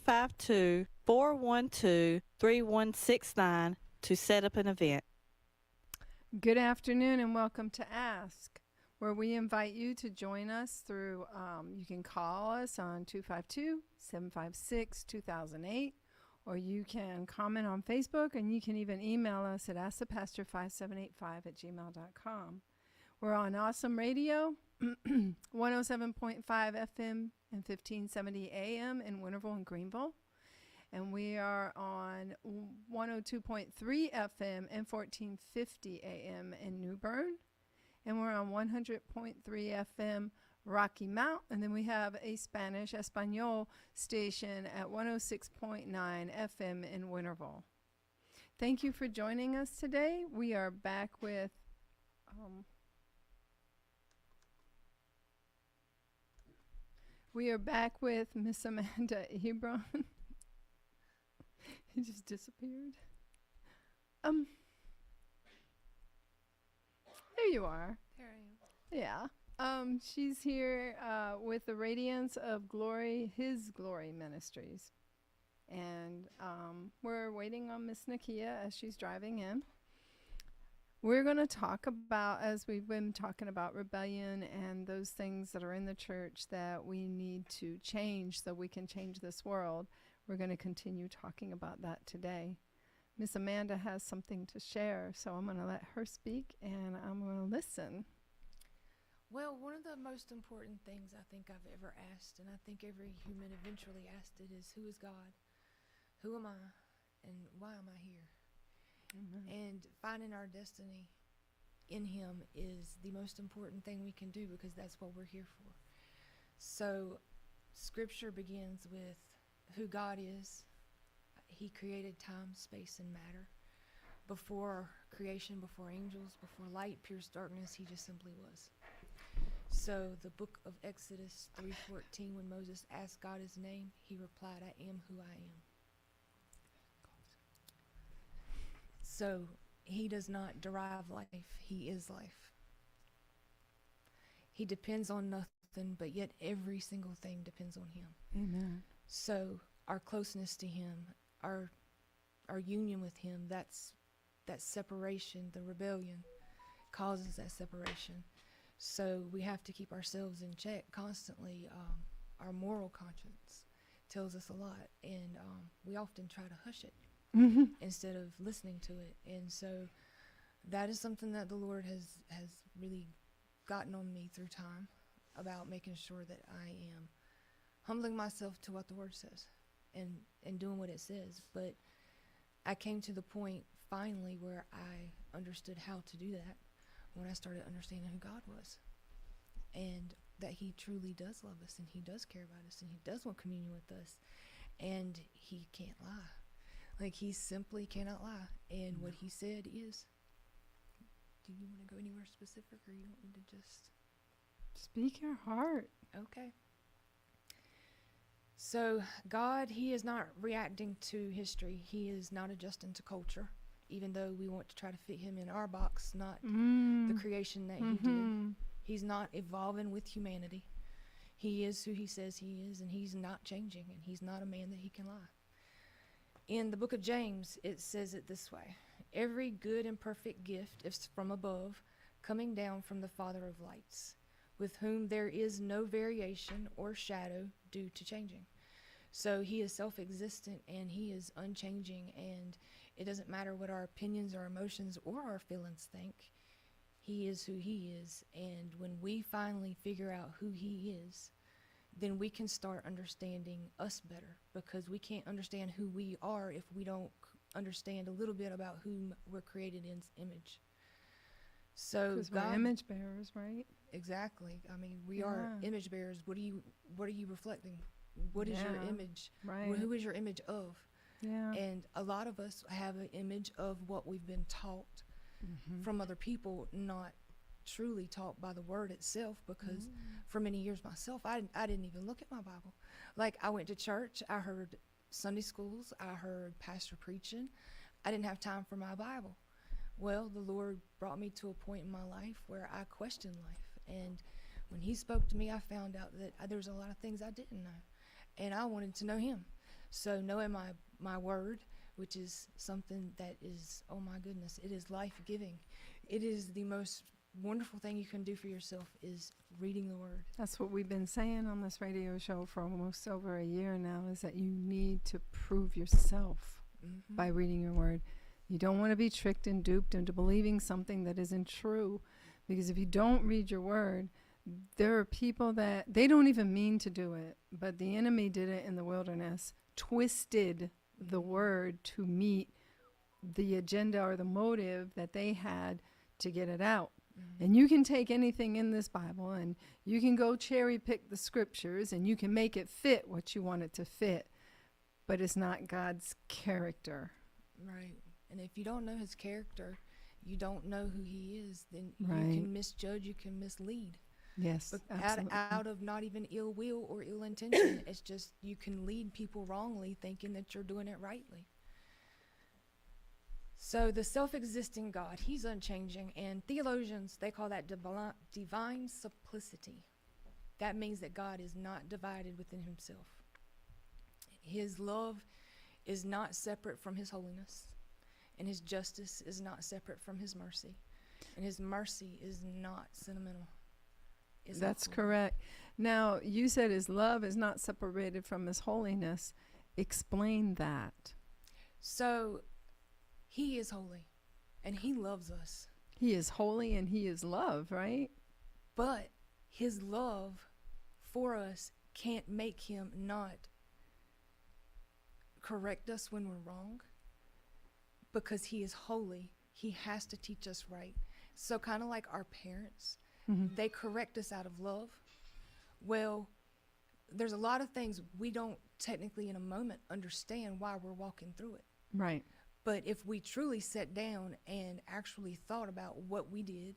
252-412-3169 to set up an event. Good afternoon and welcome to Ask, where we invite you to join us through, you can call us on 252-756-2008, or you can comment on Facebook, and you can even email us at askthepastor5785@gmail.com. We're on Awesome Radio, 107.5 FM and 1570 AM in Winterville and Greenville. And we are on 102.3 FM and 1450 AM in New Bern. And we're on 100.3 FM Rocky Mount. And then we have a Spanish Espanol station at 106.9 FM in Winterville. Thank you for joining us today. We are back with Miss Amanda Hebron. He just disappeared. There you are. There I am. Yeah. She's here with the Radiance of Glory, His Glory Ministries. And we're waiting on Miss Nakia as she's driving in. We're going to talk about, as we've been talking about rebellion and those things that are in the church that we need to change so we can change this world. We're going to continue talking about that today. Miss Amanda has something to share, so I'm going to let her speak and I'm going to listen. Well, one of the most important things I think I've ever asked, and I think every human eventually asked it, is who is God? Who am I? And why am I here? Amen. And finding our destiny in Him is the most important thing we can do, because that's what we're here for. So Scripture begins with who God is. He created time, space, and matter. Before creation, before angels, before light, pierced darkness, He just simply was. So the book of Exodus 3:14, when Moses asked God His name, He replied, I am who I am. So He does not derive life, He is life. He depends on nothing, but yet every single thing depends on Him. Amen. So our closeness to Him, our union with Him, that separation, the rebellion causes that separation. So we have to keep ourselves in check constantly. Our moral conscience tells us a lot, and we often try to hush it instead of listening to it. And so that is something that the Lord has really gotten on me through time, about making sure that I am humbling myself to what the Word says and doing what it says. But I came to the point finally where I understood how to do that when I started understanding who God was, and that He truly does love us, and He does care about us, and He does want communion with us, and He can't lie. Like, He simply cannot lie. And what He said is, do you want to go anywhere specific, or you want me to just Speak your heart. Okay. So God, He is not reacting to history. He is not adjusting to culture, even though we want to try to fit Him in our box, not the creation that He did. He's not evolving with humanity. He is who He says He is, and He's not changing, and He's not a man that He can lie. In the book of James, it says it this way: every good and perfect gift is from above, coming down from the Father of lights, with whom there is no variation or shadow due to changing. So He is self-existent, and He is unchanging, and it doesn't matter what our opinions or emotions or our feelings think. He is who He is, and when we finally figure out who He is, then we can start understanding us better, because we can't understand who we are if we don't understand a little bit about whom we're created in His image. So Because we're image bearers, right? Exactly. I mean, we are image bearers. What are you reflecting? What is your image? Right. Who is your image of? Yeah. And a lot of us have an image of what we've been taught from other people, not truly taught by the Word itself, because for many years myself, I didn't even look at my Bible. Like, I went to church, I heard Sunday schools, I heard pastor preaching. I didn't have time for my Bible. Well, the Lord brought me to a point in my life where I questioned life. And when He spoke to me, I found out that there's a lot of things I didn't know. And I wanted to know Him. So knowing my word, which is something that is, oh my goodness, it is life-giving. It is the most wonderful thing you can do for yourself is reading the word. That's what we've been saying on this radio show for almost over a year now, is that you need to prove yourself Mm-hmm. by reading your word. You don't want to be tricked and duped into believing something that isn't true, because if you don't read your word, there are people that they don't even mean to do it, but the enemy did it in the wilderness, twisted the word to meet the agenda or the motive that they had to get it out. Mm-hmm. And you can take anything in this Bible and you can go cherry pick the scriptures and you can make it fit what you want it to fit, but it's not God's character. Right. And if you don't know his character, you don't know who he is, then Right. you can misjudge, you can mislead. Yes, But absolutely. out of not even ill will or ill intention, it's just you can lead people wrongly thinking that you're doing it rightly. So the self-existing God, he's unchanging, and theologians, they call that divine simplicity. That means that God is not divided within himself. His love is not separate from his holiness, and his justice is not separate from his mercy, and his mercy is not sentimental. It's That's absolute. correct. Now, you said his love is not separated from his holiness. Explain that. So he is holy, and he loves us, He is holy and he is love, right? but his love for us can't make him not correct us when we're wrong. Because he is holy, he has to teach us right. So kind of like our parents, Mm-hmm. they correct us out of love. Well, there's a lot of things we don't technically in a moment understand why we're walking through it. Right. But if we truly sat down and actually thought about what we did,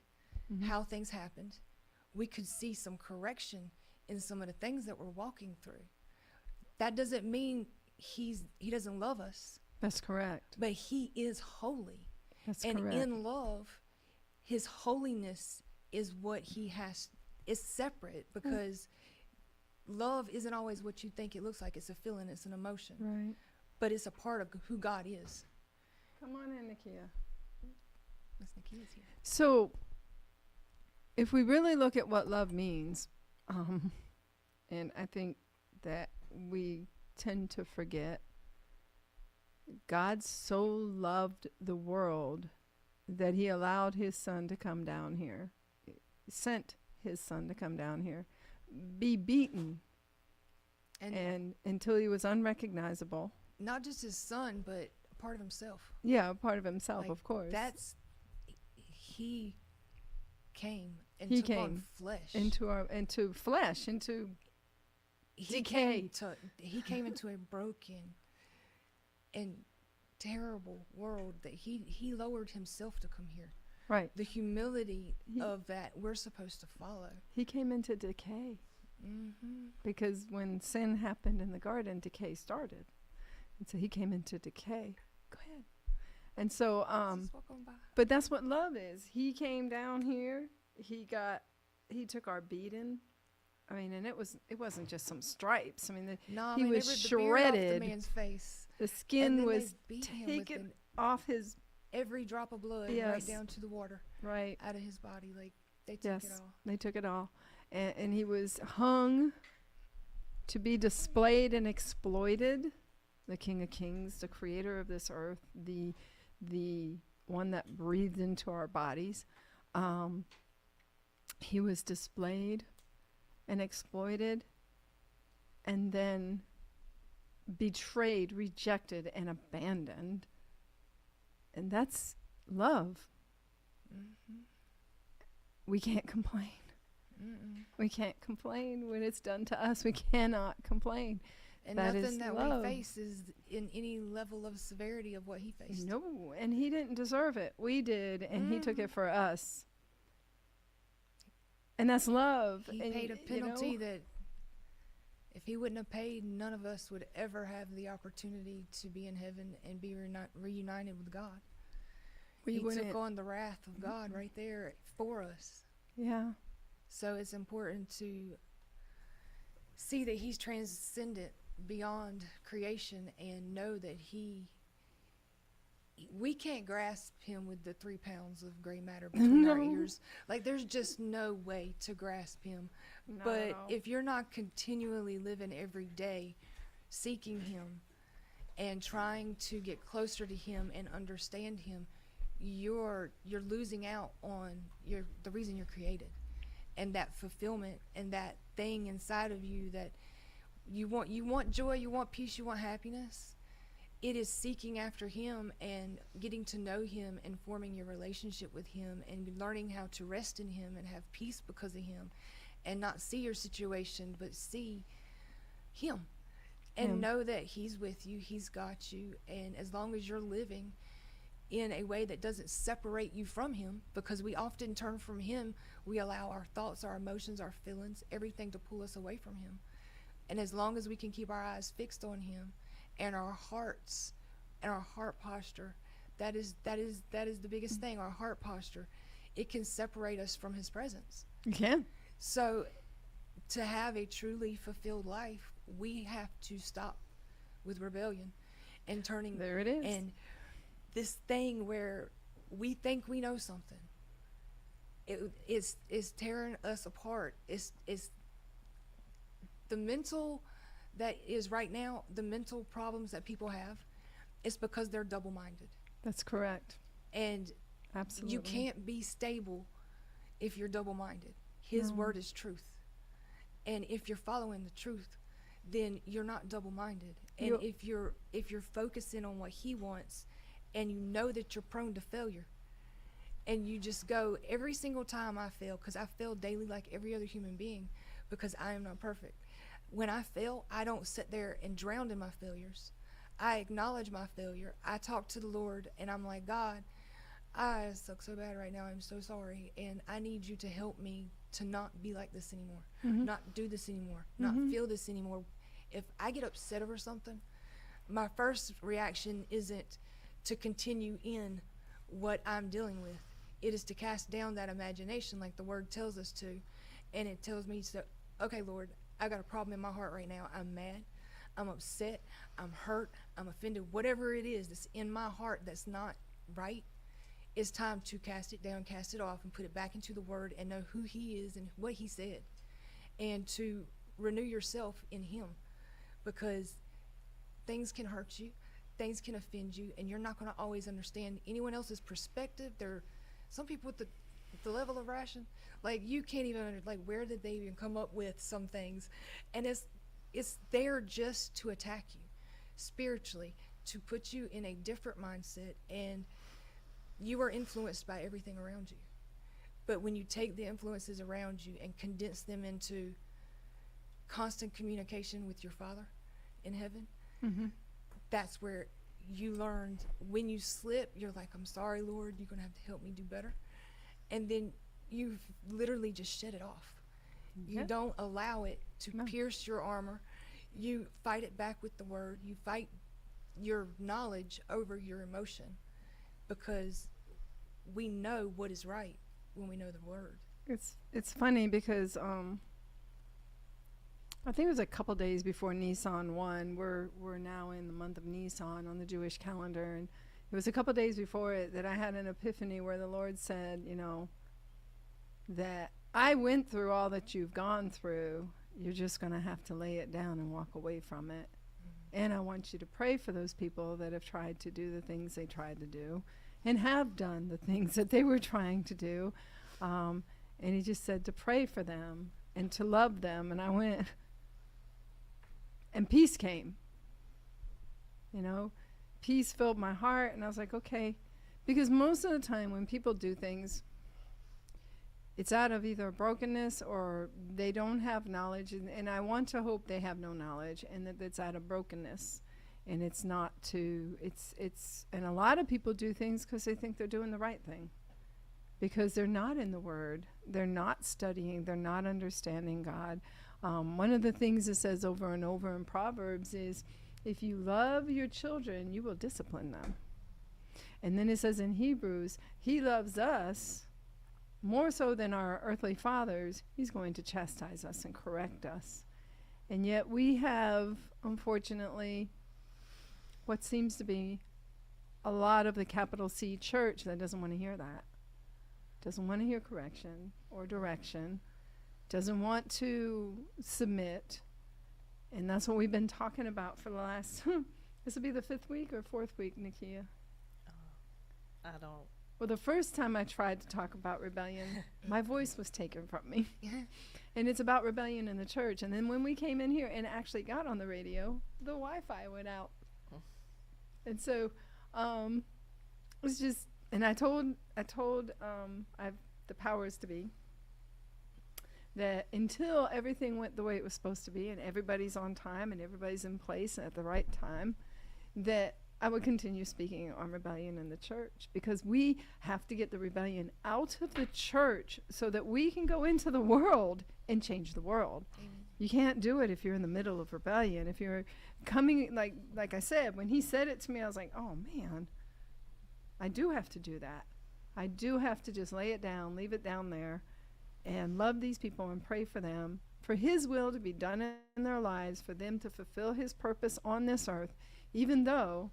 Mhm. how things happened, we could see some correction in some of the things that we're walking through. That doesn't mean he doesn't love us, That's correct. but he is holy. That's And correct. in love, his holiness is what he has, is separate, because love isn't always what you think it looks like. It's a feeling, it's an emotion, Right. but it's a part of who God is. Come on in, Nakia. Miss Nikia's here. So, if we really look at what love means, and I think that we tend to forget, God so loved the world that he allowed his son to come down here, sent his son to come down here, be beaten, and until he was unrecognizable. not just his son, but a part of himself. Yeah, a part of himself, Like, of course. That's, he came and He took on came flesh. into flesh, into he decay. He came into a broken and terrible world that he lowered himself to come here. right. The humility He- of that we're supposed to follow. He came into decay. Mm-hmm. Because when sin happened in the garden, decay started. And so he came into decay. Go ahead. And so, but that's what love is. He came down here. He took our beating. I mean, and it wasn't just some stripes. I mean, No, he they was ripped the beard off shredded. the man's face. the And skin then was they beat him with taken off his, every drop of blood Yes. right down to the water right. out of his body. Like, they took Yes, it all. they took it all. And he was hung to be displayed and exploited. The King of Kings, the creator of this earth, the one that breathed into our bodies. He was displayed and exploited and then betrayed, rejected, and abandoned. And that's love. Mm-hmm. We can't complain. Mm-mm. We can't complain when it's done to us. We cannot complain. And That is nothing that love. we face is in any level of severity of what he faced. No, and he didn't deserve it. We did, and he took it for us. And that's love. He and paid a you know, penalty that if he wouldn't have paid, none of us would ever have the opportunity to be in heaven and be reunited with God. we He wouldn't. took on the wrath of God right there for us. Yeah, So it's important to see that he's transcendent beyond creation and know that we can't grasp him with the 3 pounds of gray matter between our No. ears. Like, there's just no way to grasp him. Not But at all. if you're not continually living every day seeking him and trying to get closer to him and understand him, you're losing out on the reason you're created, and that fulfillment and that thing inside of you that you want joy, you want peace, you want happiness. It is seeking after him and getting to know him and forming your relationship with him and learning how to rest in him and have peace because of him, and not see your situation but see him and Him. know that he's with you, he's got you. And as long as you're living in a way that doesn't separate you from him, because we often turn from him, we allow our thoughts, our emotions, our feelings, everything to pull us away from him. And as long as we can keep our eyes fixed on him and our hearts and our heart posture, that is the biggest thing, our heart posture. It can separate us from his presence. You can. So to have a truly fulfilled life, we have to stop with rebellion and turning There it is. and this thing where we think we know something. It's tearing us apart. It's the mental that is right now, the mental problems that people have, it's because they're double-minded. That's correct. And Absolutely. you can't be stable if you're double-minded. His No. word is truth. And if you're following the truth, then you're not double-minded. And You're- if you're focusing on what he wants, and you know that you're prone to failure, and you just go, every single time I fail, because I fail daily like every other human being, because I am not perfect. When I fail, I don't sit there and drown in my failures. I acknowledge my failure. I talk to the Lord, and I'm like, God, I suck so bad right now. I'm so sorry, and I need you to help me to not be like this anymore, not do this anymore, not feel this anymore. If I get upset over something, my first reaction isn't to continue in what I'm dealing with. It is to cast down that imagination like the word tells us to. And it tells me, to, okay, Lord, I got a problem in my heart right now. I'm mad. I'm upset. I'm hurt. I'm offended. Whatever it is that's in my heart that's not right, it's time to cast it down, cast it off, and put it back into the word and know who he is and what he said. And to renew yourself in him, because things can hurt you. Things can offend you, and you're not going to always understand anyone else's perspective. Some people with the level of ration, like, you can't even like, where did they even come up with some things? And it's there just to attack you spiritually, to put you in a different mindset, and you are influenced by everything around you. But when you take the influences around you and condense them into constant communication with your Father in heaven, that's where you learned, when you slip, you're like, I'm sorry, Lord, you're going to have to help me do better. And then you literally just shed it off. Yeah. You don't allow it to No. pierce your armor. You fight it back with the word. You fight your knowledge over your emotion, because we know what is right when we know the word. It's funny because I think it was a couple days before Nisan 1. We're now in the month of Nisan on the Jewish calendar, and it was a couple days before it that I had an epiphany where the Lord said, that I went through all that you've gone through. You're just going to have to lay it down and walk away from it. And I want you to pray for those people that have tried to do the things they tried to do and have done the things that they were trying to do. And he just said to pray for them and to love them. And I went, and peace came. Peace filled my heart. And I was like, okay. Because most of the time when people do things, it's out of either brokenness or they don't have knowledge. And I want to hope they have no knowledge and that it's out of brokenness. And it's not to, and a lot of people do things because they think they're doing the right thing. Because they're not in the Word. They're not studying. They're not understanding God. One of the things it says over and over in Proverbs is, if you love your children, you will discipline them. And then it says in Hebrews, he loves us more so than our earthly fathers. He's going to chastise us and correct us. And yet we have, unfortunately, what seems to be a lot of the capital C church that doesn't want to hear that. Doesn't want to hear correction or direction. Doesn't want to submit. And that's what we've been talking about for the last, this will be the 5th week or 4th week, Nakia? I don't. Well, the first time I tried to talk about rebellion, my voice was taken from me. And it's about rebellion in the church. And then when we came in here and actually got on the radio, the Wi-Fi went out. And so it's just, and I told I've the powers to be that until everything went the way it was supposed to be and everybody's on time and everybody's in place at the right time, that I would continue speaking on rebellion in the church, because we have to get the rebellion out of the church so that we can go into the world and change the world. Amen. You can't do it if you're in the middle of rebellion. If you're coming, like I said, when he said it to me, I was like, oh man, I do have to do that. I do have to just lay it down, leave it down there, and love these people and pray for them, for his will to be done in their lives, for them to fulfill his purpose on this earth, even though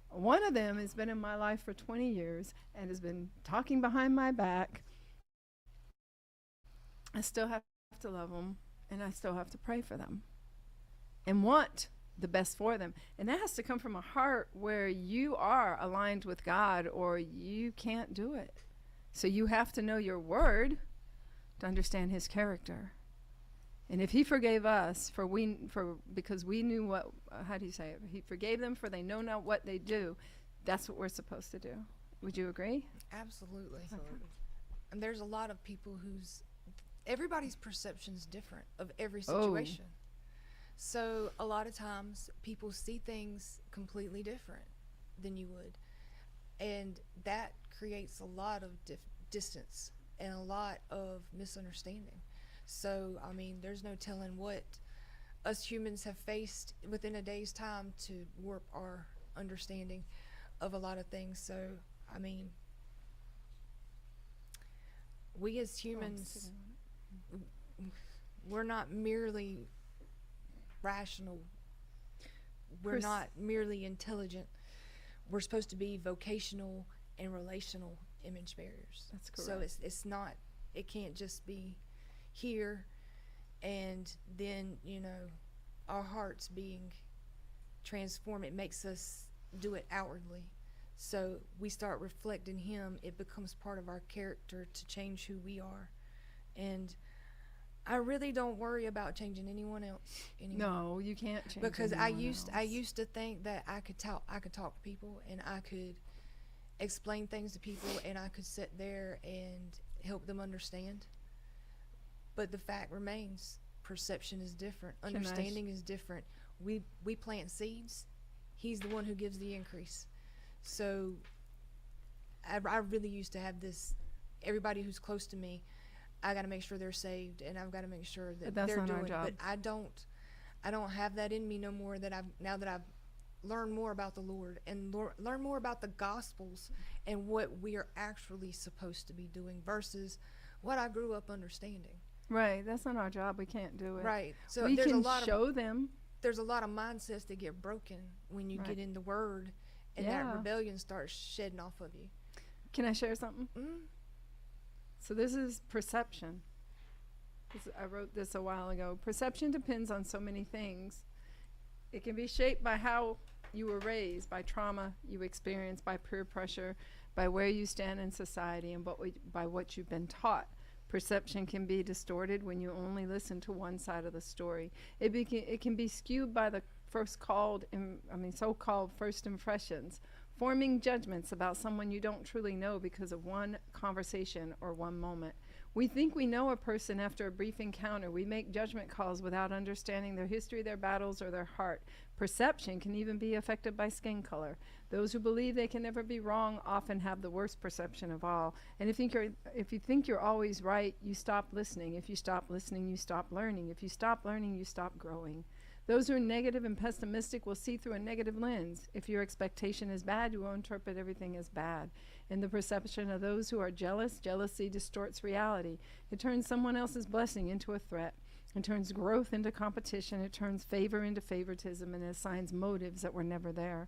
one of them has been in my life for 20 years and has been talking behind my back. I still have to love them, and I still have to pray for them and want the best for them. And that has to come from a heart where you are aligned with God, or you can't do it. So you have to know your word to understand his character. And if he forgave us because we knew what, how do you say it? He forgave them for they know not what they do. That's what we're supposed to do. Would you agree? Absolutely. Absolutely. And there's a lot of people everybody's perception's different of every Oh. situation. So a lot of times people see things completely different than you would. And that creates a lot of distance and a lot of misunderstanding. So, I mean, there's no telling what us humans have faced within a day's time to warp our understanding of a lot of things. So, I mean, we as humans, we're not merely rational. We're not merely intelligent. We're supposed to be vocational and relational image bearers. That's correct. So it's not, it can't just be here and then, our hearts being transformed. It makes us do it outwardly. So we start reflecting him. It becomes part of our character to change who we are. And I really don't worry about changing anyone else anymore. No, you can't change. Because I used else. to think that I could talk to people, and I could explain things to people, and I could sit there and help them understand. But the fact remains, perception is different, understanding is different. We plant seeds. He's the one who gives the increase. So I really used to have this, everybody who's close to me, I got to make sure they're saved, and I've got to make sure that But that's they're not our doing. job. But I don't have that in me no more. Now that I've learned more about the Lord and learn more about the Gospels and what we are actually supposed to be doing versus what I grew up understanding. Right, that's not our job. We can't do it. Right. So we there's can a lot show them. there's a lot of mindsets that get broken when you Right. get in the Word, and Yeah. that rebellion starts shedding off of you. Can I share something? Mm. So this is perception. I wrote this a while ago. Perception depends on so many things. It can be shaped by how you were raised, by trauma you experienced, by peer pressure, by where you stand in society, and by what you've been taught. Perception can be distorted when you only listen to one side of the story. It can be skewed by the so-called first impressions, forming judgments about someone you don't truly know because of one conversation or one moment. We think we know a person after a brief encounter. We make judgment calls without understanding their history, their battles, or their heart. Perception can even be affected by skin color. Those who believe they can never be wrong often have the worst perception of all. And if you think you're always right, you stop listening. If you stop listening, you stop learning. If you stop learning, you stop growing. Those who are negative and pessimistic will see through a negative lens. If your expectation is bad, you will interpret everything as bad. In the perception of those who are jealous, jealousy distorts reality. It turns someone else's blessing into a threat. It turns growth into competition. It turns favor into favoritism and assigns motives that were never there.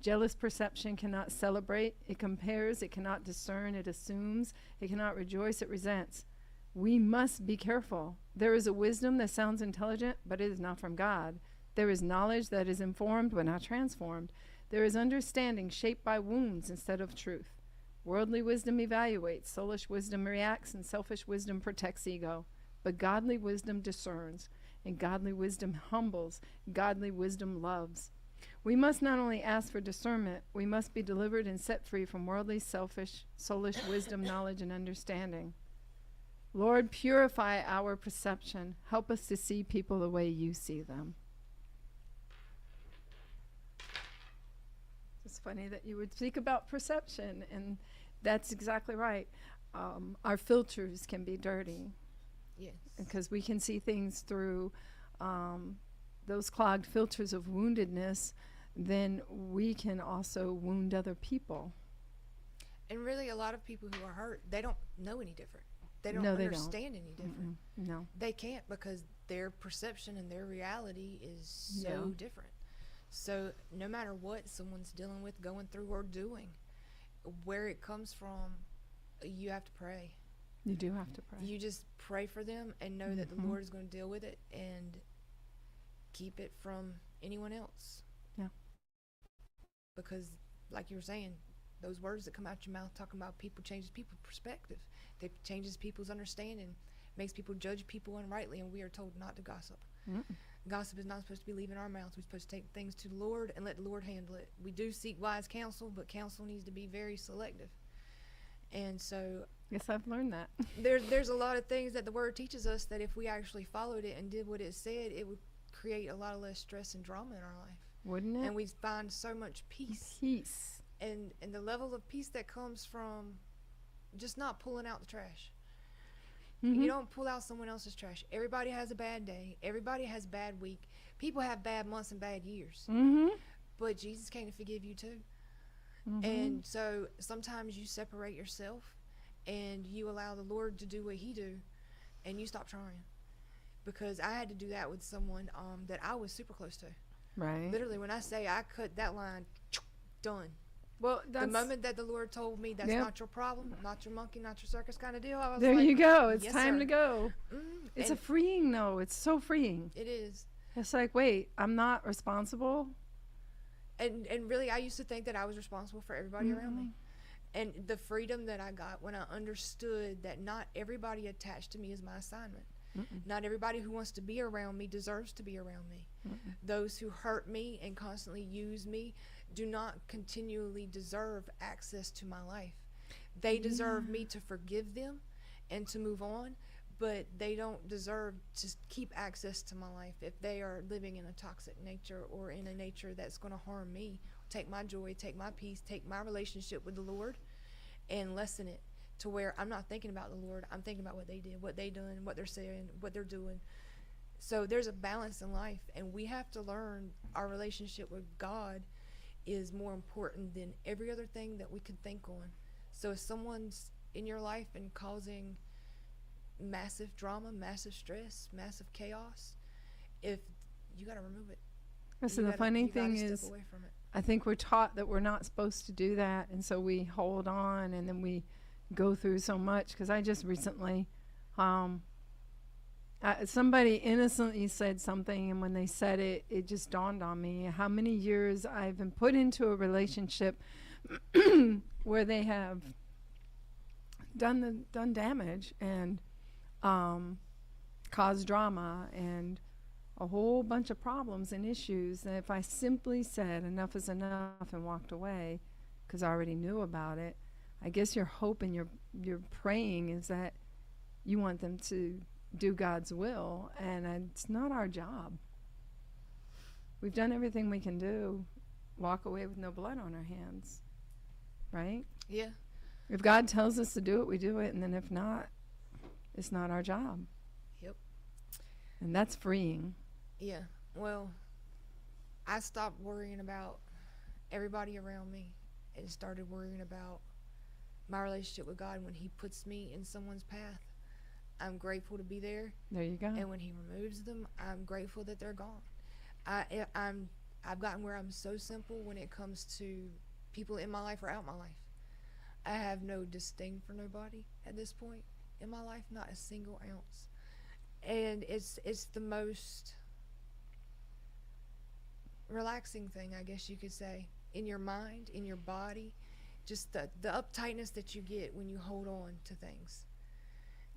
Jealous perception cannot celebrate. It compares. It cannot discern. It assumes. It cannot rejoice. It resents. We must be careful. There is a wisdom that sounds intelligent, but it is not from God. There is knowledge that is informed, but not transformed. There is understanding shaped by wounds instead of truth. Worldly wisdom evaluates. Soulish wisdom reacts, and selfish wisdom protects ego. But godly wisdom discerns, and godly wisdom humbles. Godly wisdom loves. We must not only ask for discernment, we must be delivered and set free from worldly, selfish, soulish wisdom, knowledge, and understanding. Lord, purify our perception. Help us to see people the way you see them. It's funny that you would speak about perception, and that's exactly right. Our filters can be dirty. Yes. Because we can see things through those clogged filters of woundedness, then we can also wound other people. And really, a lot of people who are hurt, they don't know any different. They don't No, they don't. understand any different. No. They can't, because their perception and their reality is so Yeah. different. So no matter what someone's dealing with, going through, or doing, where it comes from, you have to pray. You do have to pray. You just pray for them and know that the Mhm. Lord is going to deal with it and keep it from anyone else. Yeah. Because, like you were saying, those words that come out your mouth talking about people changes people's perspective. It changes people's understanding, makes people judge people unrightly, and we are told not to gossip. Mm-mm. Gossip is not supposed to be leaving our mouths. We're supposed to take things to the Lord and let the Lord handle it. We do seek wise counsel, but counsel needs to be very selective. And so Yes, I've learned that. there's a lot of things that the Word teaches us that if we actually followed it and did what it said, it would create a lot of less stress and drama in our life. Wouldn't it? And we find so much peace. Peace. And the level of peace that comes from just not pulling out the trash. Mhm. You don't pull out someone else's trash. Everybody has a bad day. Everybody has a bad week. People have bad months and bad years. Mhm. But Jesus came to forgive you too. Mhm. And so sometimes you separate yourself and you allow the Lord to do what he do, and you stop trying. Because I had to do that with someone that I was super close to. Right. Literally, when I say I cut that line, done. Well, that's The moment that the Lord told me that's Yep. not your problem, not your monkey, not your circus kind of deal, I was there like, you go. It's yes, time sir. to go. It's a And freeing, though. It's so freeing. it is. It's like, wait, I'm not responsible. And really, I used to think that I was responsible for everybody around me. Mhm. And the freedom that I got when I understood that not everybody attached to me is my assignment. Mm-mm. Not everybody who wants to be around me deserves to be around me. Mm-mm. Those who hurt me and constantly use me do not continually deserve access to my life. They deserve me to forgive them and to move on, but they don't deserve to keep access to my life if they are living in a toxic nature or in a nature that's going to harm me, take my joy, take my peace, take my relationship with the Lord, and lessen it to where I'm not thinking about the Lord. I'm thinking about what they did, what they done, what they're saying, what they're doing. So there's a balance in life, and we have to learn our relationship with God is more important than every other thing that we could think on. So if someone's in your life and causing massive drama, massive stress, massive chaos, if you got to remove it. So You the gotta- funny you gotta thing step is, away from it. I think we're taught that we're not supposed to do that, and so we hold on, and then we go through so much. Because I just recently, somebody innocently said something, and when they said it, it just dawned on me how many years I've been put into a relationship where they have done damage and caused drama and a whole bunch of problems and issues. And if I simply said enough is enough and walked away because I already knew about it, I guess your hope and your praying is that you want them to do God's will, and it's not our job. We've done everything we can do. Walk away with no blood on our hands, right? Yeah. If God tells us to do it, we do it, and then if not, it's not our job. Yep. And that's freeing. Yeah. Well, I stopped worrying about everybody around me and started worrying about my relationship with God when he puts me in someone's path. I'm grateful to be there. There you go. And when he removes them, I'm grateful that they're gone. I've gotten where I'm so simple when it comes to people in my life or out my life. I have no disdain for nobody at this point in my life, not a single ounce. And it's the most relaxing thing, I guess you could say, in your mind, in your body, just the uptightness that you get when you hold on to things.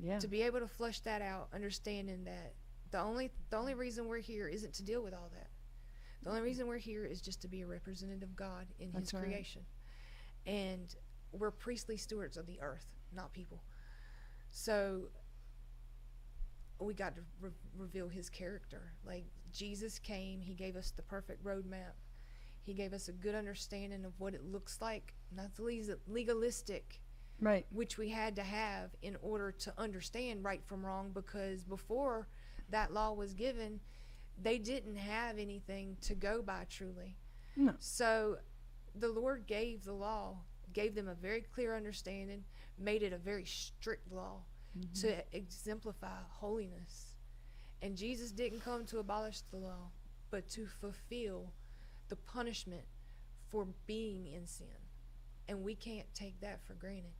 Yeah. To be able to flush that out, understanding that the only reason we're here isn't to deal with all that. The only reason we're here is just to be a representative of God in That's his right. creation. And we're priestly stewards of the earth, not people. So we got to reveal his character. Like, Jesus came, he gave us the perfect roadmap. He gave us a good understanding of what it looks like, not the legalistic, Right. which we had to have in order to understand right from wrong, because before that law was given, they didn't have anything to go by truly. No. So the Lord gave the law, gave them a very clear understanding, made it a very strict law to exemplify holiness. And Jesus didn't come to abolish the law, but to fulfill the punishment for being in sin. And we can't take that for granted.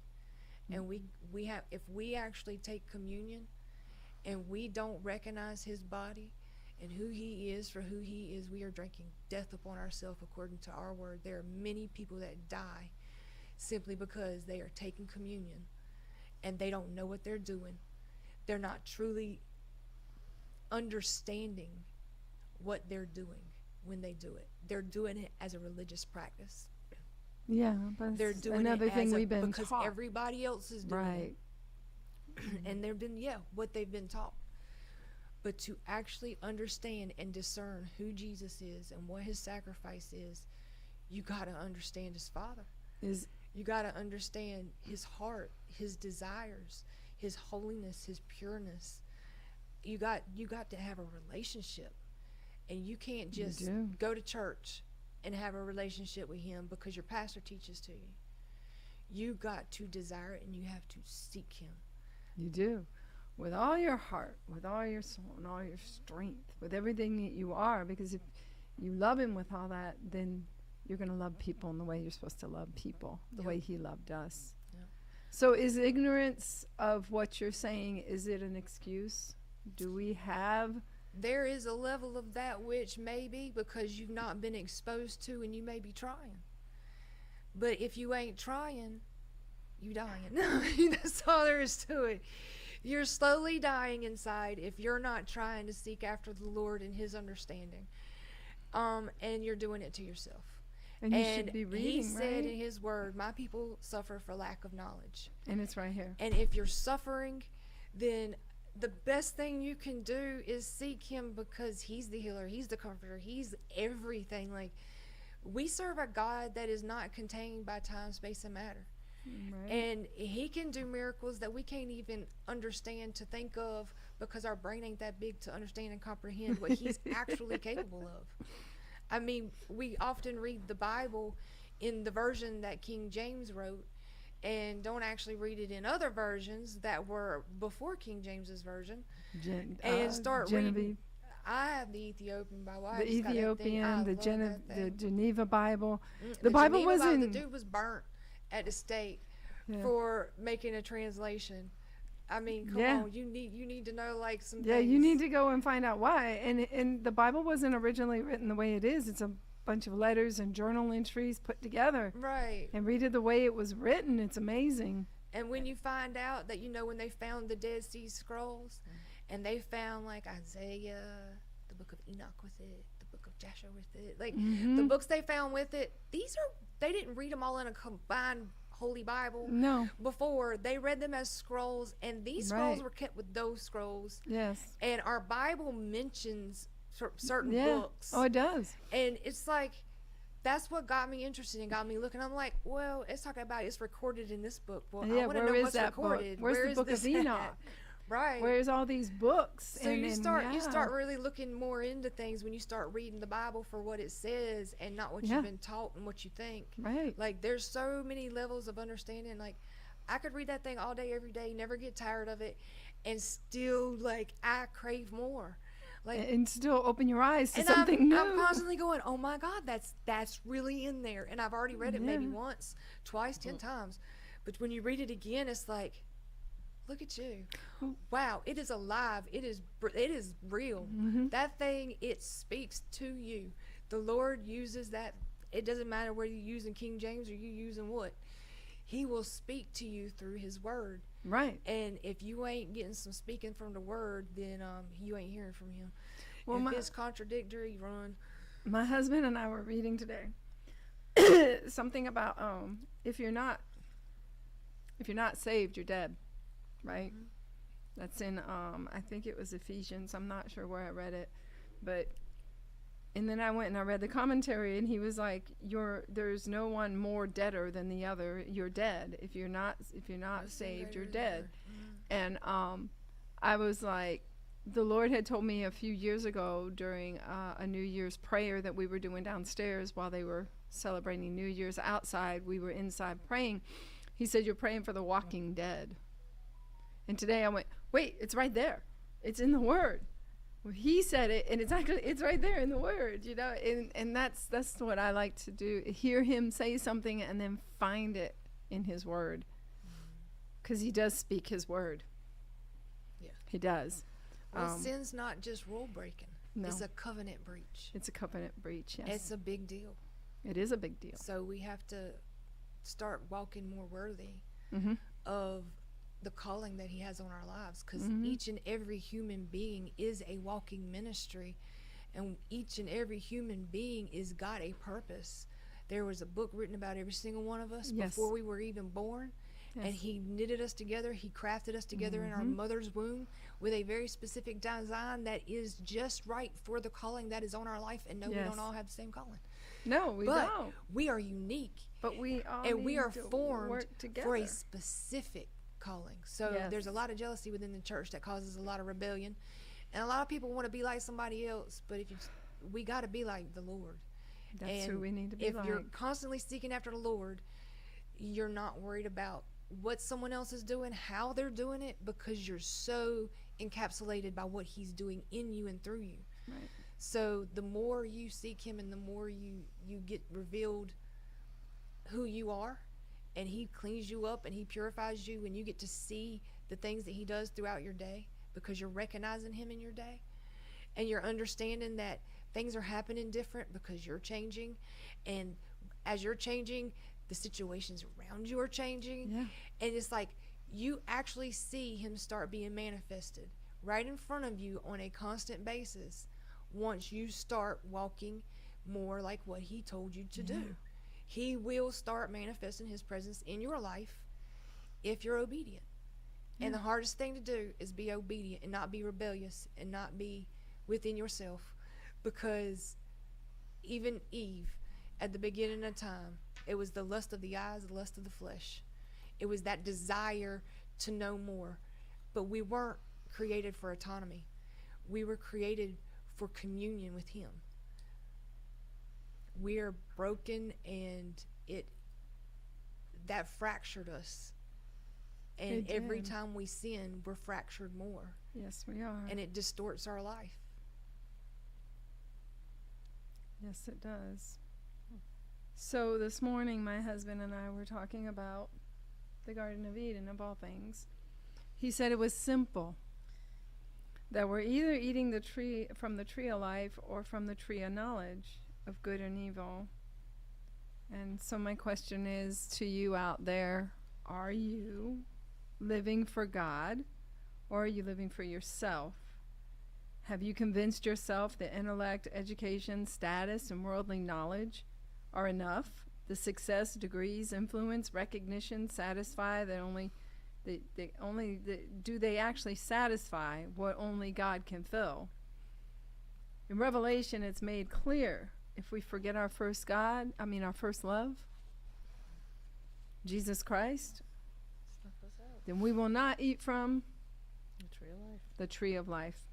And we have, if we actually take communion and we don't recognize his body and who he is for who he is, we are drinking death upon ourselves according to our word. There are many people that die simply because they are taking communion and they don't know what they're doing. They're not truly understanding what they're doing when they do it. They're doing it as a religious practice. Yeah, but They're it's doing another it thing as we've been because taught. everybody else is doing Right. it. And they've been, what they've been taught. But to actually understand and discern who Jesus is and what his sacrifice is, you got to understand his Father. You got to understand his heart, his desires, his holiness, his pureness. You got to have a relationship. And you can't just go to church and have a relationship with him because your pastor teaches to you. You got to desire it and you have to seek him. You do. With all your heart, with all your soul, and all your strength, with everything that you are, because if you love him with all that, then you're going to love people in the way you're supposed to love people, the way he loved us. Yep. So is ignorance of what you're saying, is it an excuse? Do we have... There is a level of that which may be because you've not been exposed to, and you may be trying. But if you ain't trying, you dying. That's all there is to it. You're slowly dying inside if you're not trying to seek after the Lord and his understanding. And you're doing it to yourself. And you should be reading, he said right? in his word, my people suffer for lack of knowledge. And it's right here. And if you're suffering, then the best thing you can do is seek him, because he's the healer, he's the comforter, he's everything. Like, we serve a God that is not contained by time, space, and matter. Right. And he can do miracles that we can't even understand to think of, because our brain ain't that big to understand and comprehend what he's actually capable of. I mean, we often read the Bible in the version that King James wrote and don't actually read it in other versions that were before King James's version, and start Genevieve, reading. I have the Ethiopian Bible. I the just got that thing. I Ethiopian, the love that thing. the Geneva Bible. Mm, The Bible Geneva wasn't... The dude was burnt at the stake Yeah. for making a translation. I mean, come Yeah. on, you need to know like some Yeah, things. you need to go and find out why. And the Bible wasn't originally written the way it is. It's a bunch of letters and journal entries put together. Right. And read it the way it was written. It's amazing. And when you find out that, when they found the Dead Sea Scrolls, and they found like Isaiah, the book of Enoch with it, the book of Joshua with it, like the books they found with it, they didn't read them all in a combined Holy Bible. No. Before, they read them as scrolls, and these scrolls Right. were kept with those scrolls. Yes. And our Bible mentions certain Yeah. books. Oh, it does. And it's like, that's what got me interested and got me looking. I'm like, well, it's talking about it's recorded in this book. Well, Yeah, I want to where know is what's that book? recorded. Where's Where the is book of this at? Enoch? Right. Where's all these books? So you yeah. start really looking more into things when you start reading the Bible for what it says and not what Yeah. you've been taught and what you think. Right. Like, there's so many levels of understanding. Like, I could read that thing all day, every day, never get tired of it. and still like I crave more. Like, And still open your eyes to and something new. I'm constantly going, oh my God, that's really in there. And I've already read it maybe Yeah. once, twice, 10 times. But when you read it again, it's like, look at you. Wow, it is alive. It is real. That thing, it speaks to you. The Lord uses that. It doesn't matter whether you're using King James or you using what. He will speak to you through his word. Right. And if you ain't getting some speaking from the word, then you ain't hearing from him. Well, If it's contradictory, run. my husband and I were reading today something about if you're not saved, you're dead, right? That's in I think it was Ephesians. I'm not sure where I read it, but and then I went and I read the commentary, and he was like, there's no one more deader than the other. You're dead if you're not saved. You're dead. And I was like, the Lord had told me a few years ago during a New Year's prayer that we were doing downstairs while they were celebrating New Year's outside. We were inside praying. He said, you're praying for the walking dead. And today I went, wait, it's right there. It's in the Word. Well, he said it, and it's right there in the Word, you know. And that's what I like to do. Hear him say something and then find it in his Word. Because he does speak his Word. Yeah. He does. Well, sin's not just rule breaking. No. It's a covenant breach. It's a covenant breach, yes. It's a big deal. It is a big deal. So we have to start walking more worthy Mm-hmm. of the calling that he has on our lives, because Mhm. each and every human being is a walking ministry, and each and every human being is got a purpose. There was a book written about every single one of us Yes. before we were even born. Yes. And he knitted us together. He crafted us together in our Mhm. mother's womb with a very specific design that is just right for the calling that is on our life. And no, we Yes. don't all have the same calling. No, we But don't. we are unique, But we all and we need are to formed work together. for a specific calling. So Yes. there's a lot of jealousy within the church that causes a lot of rebellion. And a lot of people want to be like somebody else, but we got to be like the Lord. That's and who we need to be if like. you're constantly seeking after the Lord, you're not worried about what someone else is doing, how they're doing it, because you're so encapsulated by what he's doing in you and through you. Right. So the more you seek him and the more you get revealed who you are, and he cleans you up and he purifies you, and you get to see the things that he does throughout your day because you're recognizing him in your day, and you're understanding that things are happening different because you're changing, and as you're changing, the situations around you are changing. Yeah. And it's like you actually see him start being manifested right in front of you on a constant basis once you start walking more like what he told you to do. He will start manifesting his presence in your life if you're obedient. And the hardest thing to do is be obedient and not be rebellious and not be within yourself, because even Eve, at the beginning of time, it was the lust of the eyes, the lust of the flesh. It was that desire to know more. But we weren't created for autonomy. We were created for communion with him. We are broken, and that fractured us. And It every did. time we sin, we're fractured more. Yes, we are. And it distorts our life. Yes, it does. So this morning, my husband and I were talking about the Garden of Eden, of all things. He said it was simple. That we're either eating from the tree of life or from the tree of knowledge of good and evil. And so my question is to you out there, are you living for God, or are you living for yourself? Have you convinced yourself that intellect, education, status, and worldly knowledge are enough? The success, degrees, influence, recognition satisfy do they actually satisfy what only God can fill? In Revelation, it's made clear, if we forget our first love, Jesus Christ, Snuff us out. then we will not eat from The tree of life. the tree of life.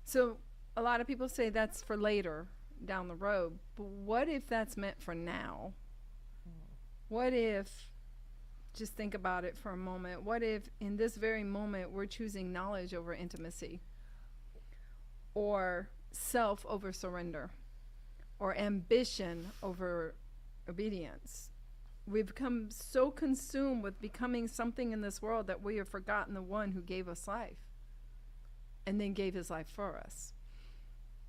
So a lot of people say that's for later down the road, but what if that's meant for now? What if just think about it for a moment. What if in this very moment we're choosing knowledge over intimacy, or self over surrender, or ambition over obedience? We've become so consumed with becoming something in this world that we have forgotten the one who gave us life and then gave his life for us.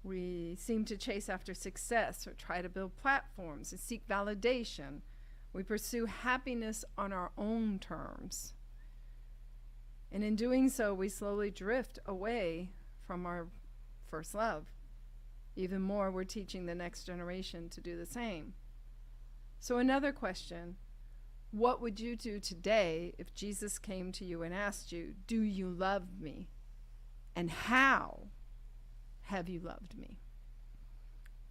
We seem to chase after success or try to build platforms and seek validation. We pursue happiness on our own terms. And in doing so, we slowly drift away from our first love. Even more, we're teaching the next generation to do the same. So another question, what would you do today if Jesus came to you and asked you, do you love me? And how have you loved me?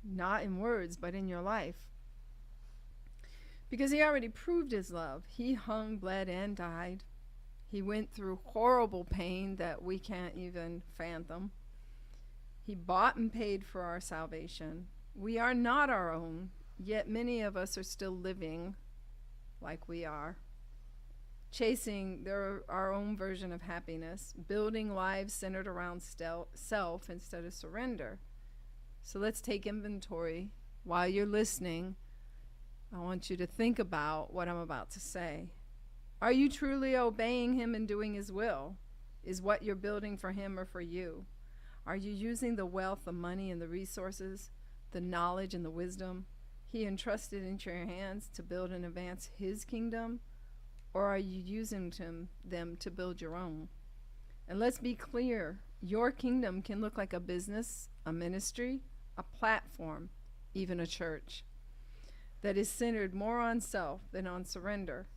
Not in words, but in your life. Because he already proved his love. He hung, bled, and died. He went through horrible pain that we can't even fathom. He bought and paid for our salvation. We are not our own, yet many of us are still living like we are, chasing our own version of happiness, building lives centered around self instead of surrender. So let's take inventory. While you're listening, I want you to think about what I'm about to say. Are you truly obeying him and doing his will? Is what you're building for him or for you? Are you using the wealth, the money, and the resources, the knowledge and the wisdom he entrusted into your hands to build and advance his kingdom? Or are you using them to build your own? And let's be clear, your kingdom can look like a business, a ministry, a platform, even a church that is centered more on self than on surrender.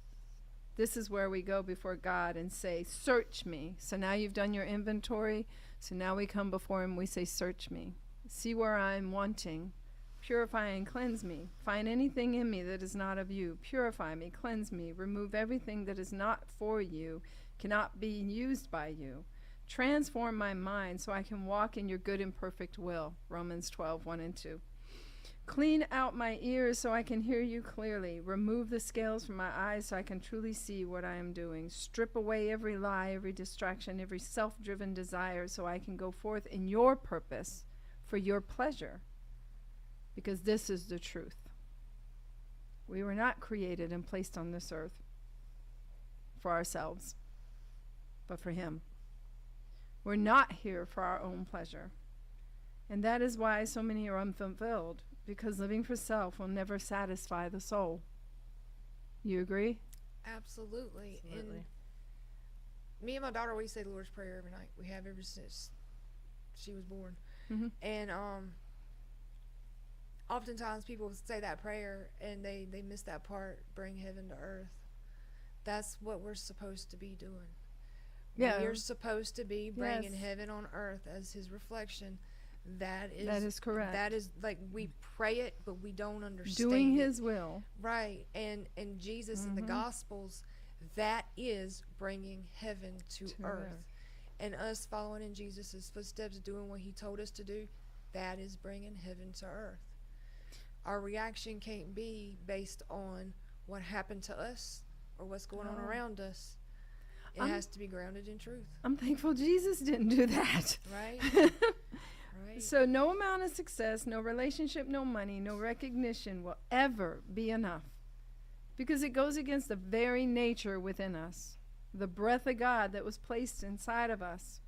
This is where we go before God and say, search me. So now you've done your inventory. So now we come before him, we say, search me. See where I'm wanting. Purify and cleanse me. Find anything in me that is not of you. Purify me, cleanse me. Remove everything that is not for you, cannot be used by you. Transform my mind so I can walk in your good and perfect will. Romans 12:1 and 2. Clean out my ears so I can hear you clearly. Remove the scales from my eyes so I can truly see what I am doing. Strip away every lie, every distraction, every self-driven desire so I can go forth in your purpose for your pleasure. Because this is the truth. We were not created and placed on this earth for ourselves, but for him. We're not here for our own pleasure. And that is why so many are unfulfilled, because living for self will never satisfy the soul. You agree? Absolutely. Absolutely. And me and my daughter, we say the Lord's Prayer every night. We have ever since she was born. Mm-hmm. And oftentimes people say that prayer and they miss that part, bring heaven to earth. That's what we're supposed to be doing. Yeah. We're supposed to be bringing Yes. heaven on earth as his reflection. That is correct. That is, like, we pray it, but we don't understand Doing it. his will. Right. And Jesus in the Mhm. Gospels, that is bringing heaven to earth. earth. And us following in Jesus' footsteps, doing what he told us to do, that is bringing heaven to earth. Our reaction can't be based on what happened to us or what's going on No. around us. It I'm- has to be grounded in truth. I'm thankful Jesus didn't do that. Right? Right. So no amount of success, no relationship, no money, no recognition will ever be enough, because it goes against the very nature within us, the breath of God that was placed inside of us.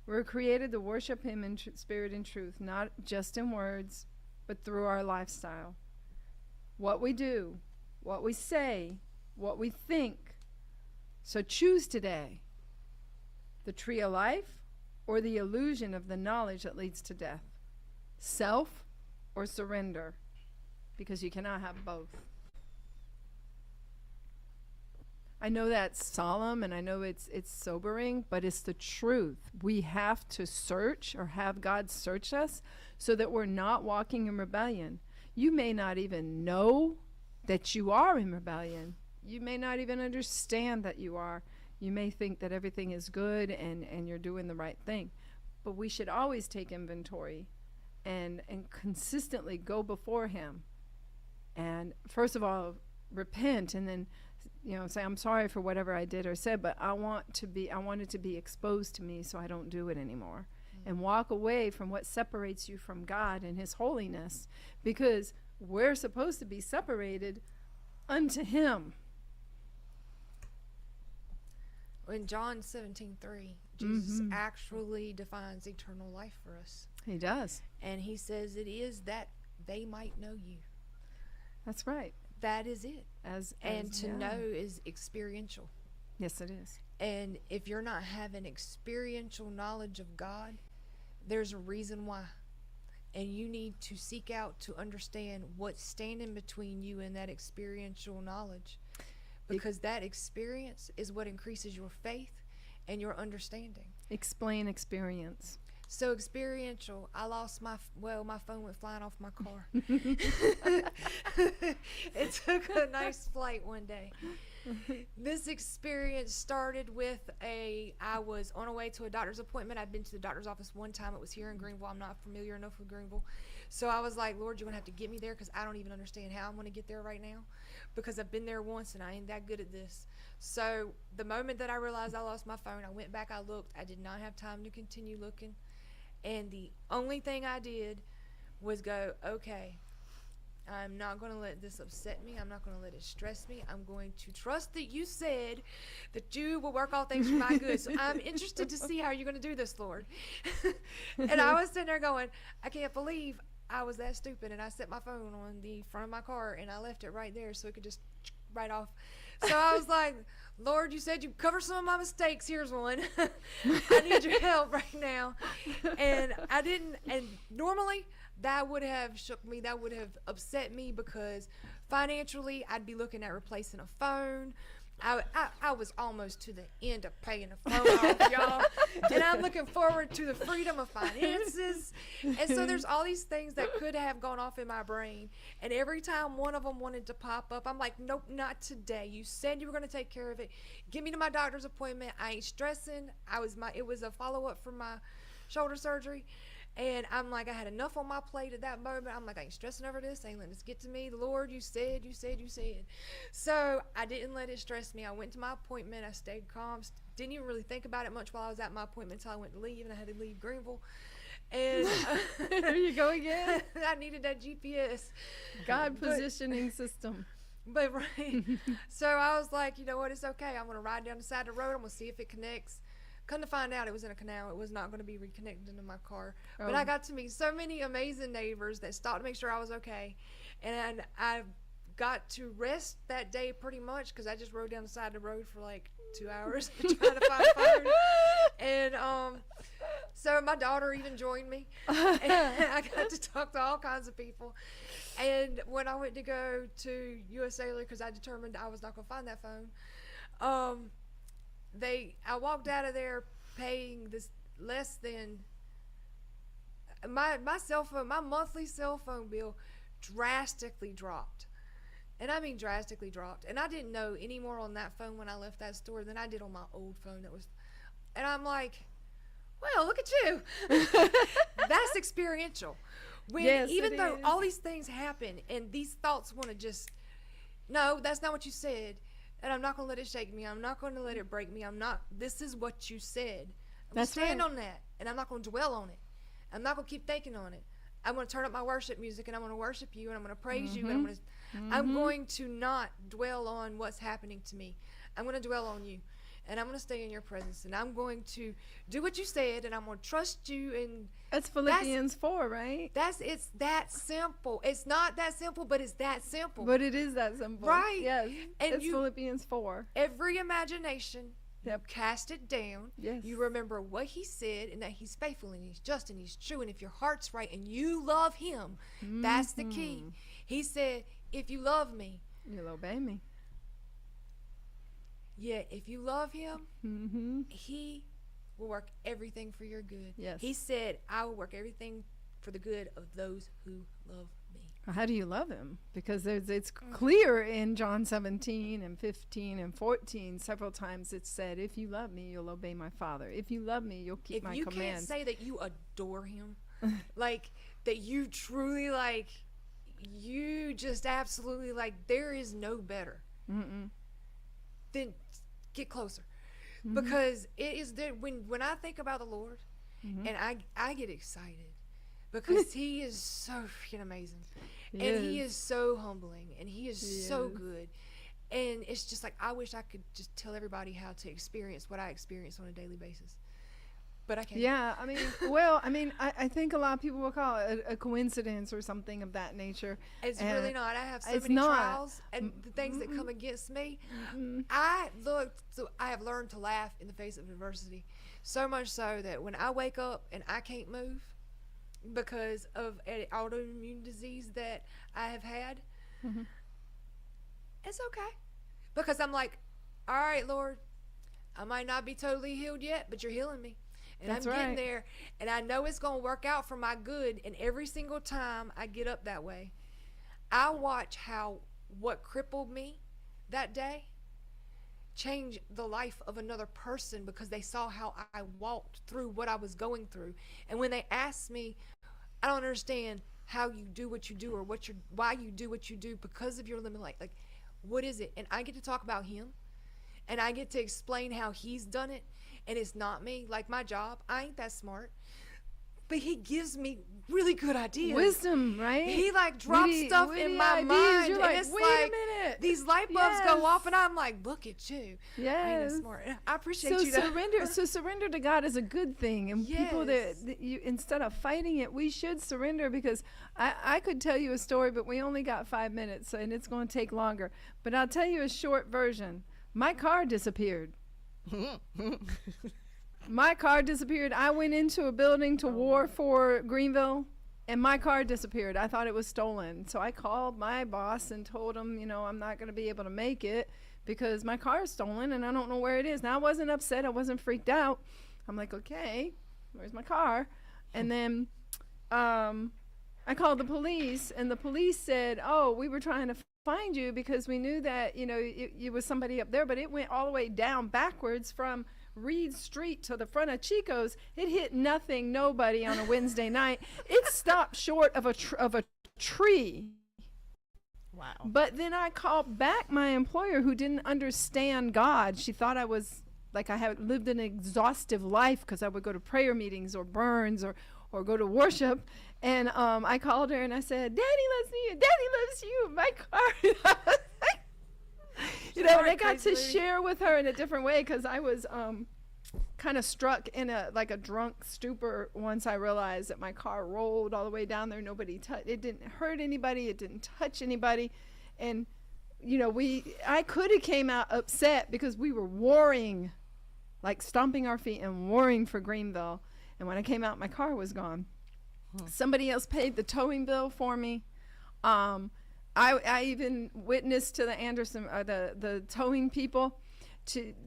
We're created to worship him in spirit and truth, not just in words, but through our lifestyle. What we do, what we say, what we think. So choose today the tree of life or the illusion of the knowledge that leads to death, self or surrender, because you cannot have both. I know that's solemn and I know it's sobering, but it's the truth. We have to search, or have God search us, so that we're not walking in rebellion. You may not even know that you are in rebellion. You may not even understand that you are. You may think that everything is good and you're doing the right thing. But we should always take inventory and consistently go before him. And first of all, repent, and then say, I'm sorry for whatever I did or said, but I want it to be exposed to me so I don't do it anymore. And walk away from what separates you from God and his holiness, because we're supposed to be separated unto him. In John 17:3, Jesus actually defines eternal life for us. He does. And he says it is that they might know you. That's right. That is it. And to yeah. know is experiential. Yes, it is. And if you're not having experiential knowledge of God, there's a reason why. And you need to seek out to understand what's standing between you and that experiential knowledge. Because that experience is what increases your faith and your understanding. Explain experience. So experiential, I lost my phone went flying off my car. It took a nice flight one day. This experience started with I was on a way to a doctor's appointment. I'd been to the doctor's office one time. It was here in Greenville. I'm not familiar enough with Greenville. So I was like, Lord, you're going to have to get me there, because I don't even understand how I'm going to get there right now, because I've been there once and I ain't that good at this. So the moment that I realized I lost my phone, I went back, I looked. I did not have time to continue looking. And the only thing I did was go, okay, I'm not going to let this upset me. I'm not going to let it stress me. I'm going to trust that you said that you will work all things for my good. So I'm interested to see how you're going to do this, Lord. And I was sitting there going, I can't believe I was that stupid. And I set my phone on the front of my car and I left it right there so it could just right off. So I was like, Lord, you said you'd cover some of my mistakes. Here's one. I need your help right now. And I didn't. And normally that would have shook me. That would have upset me, because financially I'd be looking at replacing a phone. I was almost to the end of paying a phone off, y'all. And I'm looking forward to the freedom of finances. And so there's all these things that could have gone off in my brain. And every time one of them wanted to pop up, I'm like, nope, not today. You said you were going to take care of it. Get me to my doctor's appointment. I ain't stressing. It was a follow-up from my shoulder surgery. And I'm like, I had enough on my plate at that moment. I'm like, I ain't stressing over this. I ain't letting this get to me. The Lord, you said. So I didn't let it stress me. I went to my appointment. I stayed calm. Didn't even really think about it much while I was at my appointment until I went to leave, and I had to leave Greenville. And there you go again. I needed that GPS. God positioning system. But right. So I was like, you know what? It's okay. I'm going to ride down the side of the road. I'm going to see if it connects. Come to find out, it was in a canal. It was not going to be reconnected into my car. Oh. But I got to meet so many amazing neighbors that stopped to make sure I was okay. And I got to rest that day pretty much, because I just rode down the side of the road for like 2 hours trying to find phone. And so my daughter even joined me. And I got to talk to all kinds of people. And when I went to go to U.S. Sailor, because I determined I was not going to find that phone, I walked out of there paying this less than my cell phone. My monthly cell phone bill drastically dropped, and I mean drastically dropped. And I didn't know any more on that phone when I left that store than I did on my old phone. And I'm like, well, look at you. That's experiential. Yes, Even though is. all these things happen and these thoughts want to just, no, that's not what you said. And I'm not going to let it shake me. I'm not going to let it break me. This is what you said. I'm going to stand on that, and I'm not going to dwell on it. I'm not going to keep thinking on it. I'm going to turn up my worship music, and I'm going to worship you, and I'm going to praise you, and I'm going to not dwell on what's happening to me. I'm going to dwell on you, and I'm going to stay in your presence, and I'm going to do what you said, and I'm going to trust you. And that's Philippians 4, right? It's that simple. It's not that simple, but it's that simple. But it is that simple. Right. Yes. And it's Philippians 4. Every imagination, you cast it down. Yes. You remember what he said, and that he's faithful, and he's just, and he's true. And if your heart's right and you love him, that's the key. He said, if you love me, you'll obey me. Yeah, if you love him, he will work everything for your good. Yes. He said, I will work everything for the good of those who love me. How do you love him? Because it's clear in John 17 and 15 and 14, several times it's said, if you love me, you'll obey my Father. If you love me, you'll keep my commands. If you can't say that you adore him, like that you truly you just absolutely there is no better. then get closer. Mm-hmm. Because it is there when I think about the Lord, Mm-hmm. and I get excited because he is so freaking amazing. And he is so humbling, and he is so good. And it's just like, I wish I could just tell everybody how to experience what I experience on a daily basis, but I can't. Yeah, I mean, well, I mean, I think a lot of people will call it a coincidence or something of that nature. It's And really not. I have so it's many not. trials and the things that come against me. I have learned to laugh in the face of adversity, so much so that when I wake up and I can't move because of an autoimmune disease that I have had, it's okay, because I'm like, all right, Lord, I might not be totally healed yet, but you're healing me. And That's I'm getting right. there, and I know it's going to work out for my good. And every single time I get up that way, I watch how what crippled me that day change the life of another person, because they saw how I walked through what I was going through. And when they asked me, I don't understand how you do what you do, or why you do what you do because of your limit. Like, what is it? And I get to talk about him, and I get to explain how he's done it. And it's not me. Like my job, I ain't that smart, but he gives me really good ideas. Wisdom, right? He like drops stuff in my ideas. mind, You're and like, it's wait like a minute. these light bulbs Yes. go off, and I'm like, look at you. I ain't Yes. that smart. I appreciate So you. surrender to God is a good thing, and people Yes. that you, instead of fighting it, we should surrender, because I could tell you a story, but we only got 5 minutes, and it's going to take longer. But I'll tell you a short version. My car disappeared. My car disappeared. I went into a building to war for Greenville, and my car disappeared. I thought it was stolen. So I called my boss and told him, I'm not going to be able to make it because my car is stolen and I don't know where it is. Now, I wasn't upset. I wasn't freaked out. I'm like, okay, where's my car? And then I called the police, and the police said, oh, we were trying to find you because we knew that, it was somebody up there, but it went all the way down backwards from Reed Street to the front of Chico's. It hit nobody on a Wednesday night. It stopped short of a tree. Wow. But then I called back my employer, who didn't understand God. She thought I was like, I had lived an exhaustive life because I would go to prayer meetings or burns or go to worship. And I called her and I said, Daddy loves me and Daddy loves you. My car. And I got to share with her in a different way, because I was kind of struck in a drunk stupor once I realized that my car rolled all the way down there. It didn't hurt anybody. It didn't touch anybody. And, I could have came out upset because we were warring, like stomping our feet and warring for Greenville. And when I came out, my car was gone. Somebody else paid the towing bill for me. I even witnessed to the Anderson, the towing people,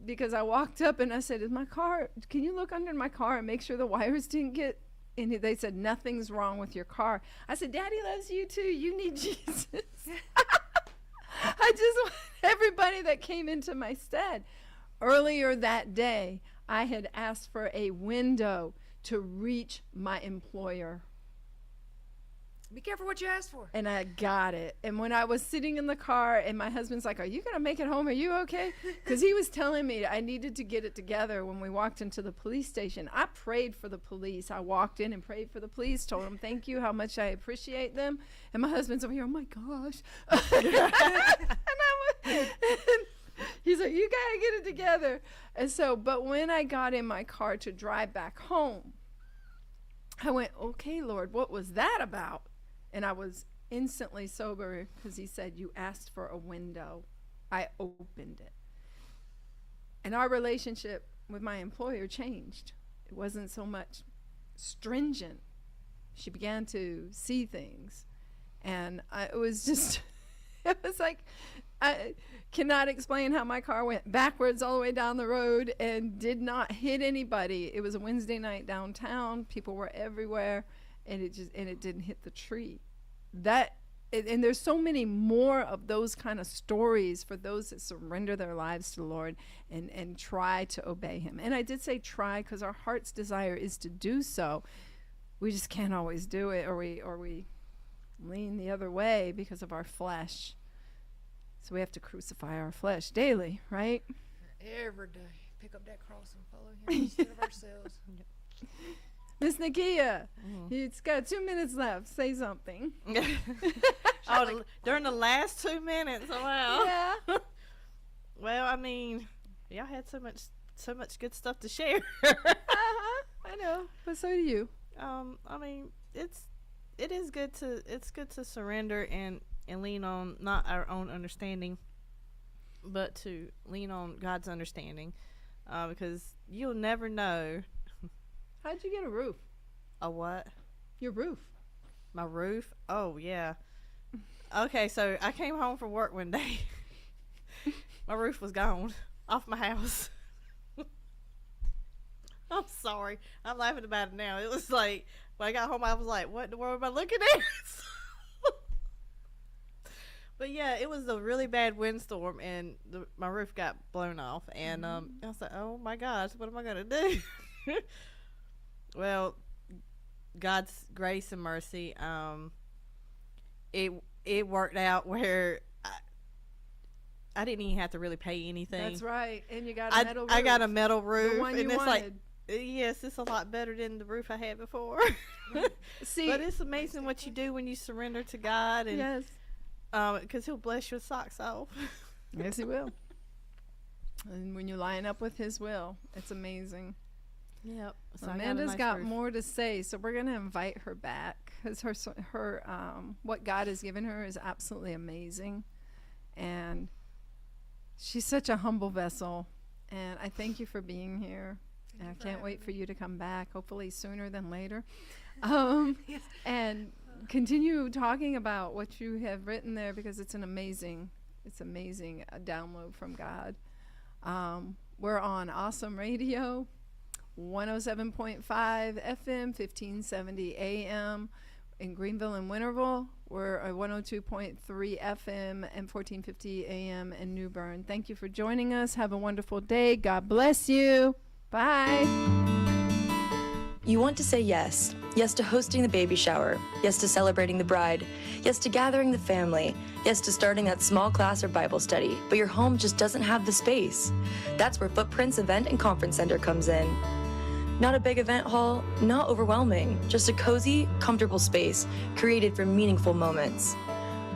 because I walked up and I said, "Is my car? Can you look under my car and make sure the wires didn't get?" And they said, "Nothing's wrong with your car." I said, "Daddy loves you too. You need Jesus." I just want everybody that came into my stead. Earlier that day, I had asked for a window to reach my employer. Be careful what you ask for. And I got it. And when I was sitting in the car, and my husband's like, "Are you going to make it home? Are you okay?" Because he was telling me I needed to get it together when we walked into the police station. I prayed for the police. I walked in and prayed for the police, told them thank you, how much I appreciate them. And my husband's over here, "Oh my gosh." and he's like, "You got to get it together." And so, but when I got in my car to drive back home, I went, "Okay, Lord, what was that about?" And I was instantly sober, because he said, "You asked for a window. I opened it." And our relationship with my employer changed. It wasn't so much stringent. She began to see things. And it was just, it was like, I cannot explain how my car went backwards all the way down the road and did not hit anybody. It was a Wednesday night downtown. People were everywhere. And it didn't hit the tree. And there's so many more of those kind of stories for those that surrender their lives to the Lord and try to obey him. And I did say try, because our heart's desire is to do so. We just can't always do it, or we lean the other way because of our flesh. So we have to crucify our flesh daily, right? Every day. Pick up that cross and follow him instead of ourselves. Miss Nakia, Mhm. it's got 2 minutes left. Say something. Oh, during the last 2 minutes. Oh, wow. Yeah. Well, I mean, y'all had so much good stuff to share. I know, but so do you. I mean, it is good to surrender and lean on not our own understanding, but to lean on God's understanding, because you'll never know. How'd you get a roof? A what? Your roof. My roof? Oh yeah. Okay, so I came home from work one day. My roof was gone off my house. I'm sorry. I'm laughing about it now. It was like, when I got home, I was like, what in the world am I looking at? But yeah, it was a really bad windstorm, and my roof got blown off. And I was like, oh my gosh, what am I going to do? Well, God's grace and mercy, it worked out where I didn't even have to really pay anything. That's right. And you got a metal roof. I got a metal roof, The one and you it's like, wanted. yes, it's a lot better than the roof I had before. See, But it's amazing what you do when you surrender to God, and yes. because He'll bless your socks off. Yes, he will. And when you line up with his will, it's amazing. Yep. So Amanda's got roof. more to say, so we're going to invite her back because her what God has given her is absolutely amazing. And she's such a humble vessel. And I thank you for being here. And I can't wait for you to come back, hopefully sooner than later. And continue talking about what you have written there because it's amazing download from God. We're on Awesome Radio, 107.5 FM, 1570 AM in Greenville and Winterville. We're at 102.3 FM and 1450 AM in New Bern. Thank you for joining us. Have a wonderful day. God bless you. Bye. You want to say yes. Yes to hosting the baby shower. Yes to celebrating the bride. Yes to gathering the family. Yes to starting that small class or Bible study. But your home just doesn't have the space. That's where Footprints Event and Conference Center comes in. Not a big event hall, not overwhelming. Just a cozy, comfortable space created for meaningful moments.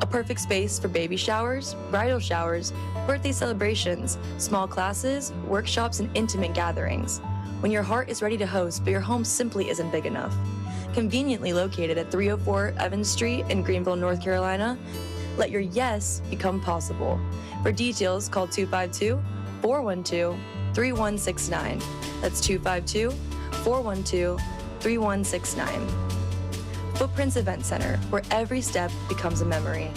A perfect space for baby showers, bridal showers, birthday celebrations, small classes, workshops, and intimate gatherings. When your heart is ready to host, but your home simply isn't big enough. Conveniently located at 304 Evans Street in Greenville, North Carolina, let your yes become possible. For details, call 252-412-3169. That's 252-412-3169. Footprints Event Center, where every step becomes a memory.